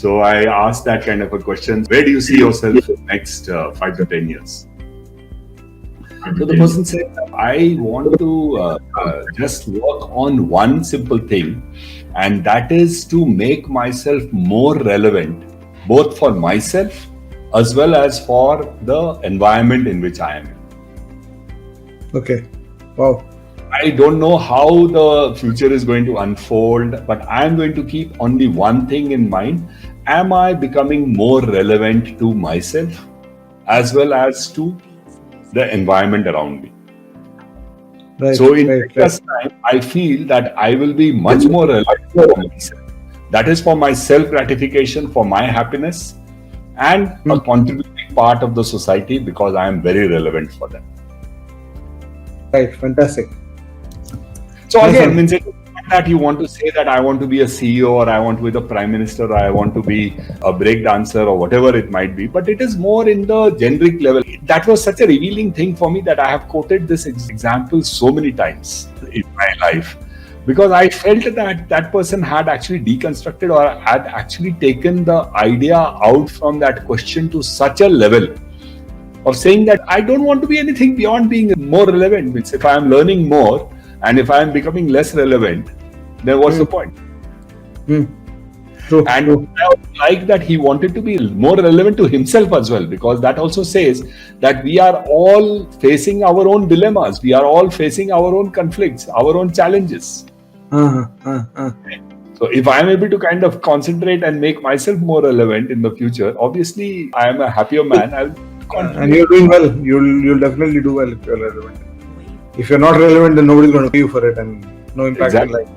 So I asked that kind of a question. Where do you see yourself next 5 to 10 years? So the person said, I want to just work on one simple thing, and that is to make myself more relevant, both for myself as well as for the environment in which I am in. Okay. Wow. I don't know how the future is going to unfold, but I'm going to keep only one thing in mind. Am I becoming more relevant to myself as well as to the environment around me? Right. So in this time, I feel that I will be much more relevant for myself. That is for my self-gratification, for my happiness, and a contributing part of the society because I am very relevant for them. Right. Fantastic. So again, means it not that you want to say that I want to be a CEO or I want to be the Prime Minister or I want to be a break dancer or whatever it might be, but it is more in the generic level. That was such a revealing thing for me that I have quoted this example so many times in my life, because I felt that that person had actually deconstructed or had actually taken the idea out from that question to such a level of saying that I don't want to be anything beyond being more relevant. Means if I am learning more and if I am becoming less relevant, then what's the point? True, and true. I like that he wanted to be more relevant to himself as well, because that also says that we are all facing our own dilemmas. We are all facing our own conflicts, our own challenges. So if I am able to kind of concentrate and make myself more relevant in the future, obviously I am a happier man. And you're doing well. You'll definitely do well if you're relevant. If you're not relevant, then nobody's going to pay you for it and no impact in life.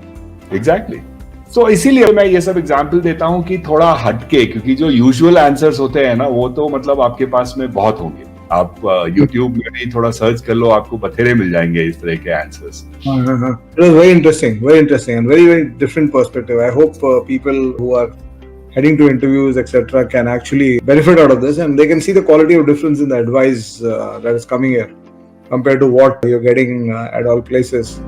Exactly. So इसीलिए मैं ये सब example देता हूँ कि थोड़ा हटके, क्योंकि जो यूजुअल आंसर्स होते हैं ना, वो तो मतलब आपके पास में बहुत होंगे. आप YouTube में भी थोड़ा सर्च कर लो, आपको बथेरे मिल जाएंगे इस तरह के answers. It was very interesting, and very, very different perspective. I hope people who are heading to interviews, etc., can actually benefit out of this, and they can see the quality of difference in the advice that is coming here compared to what you're getting at all places.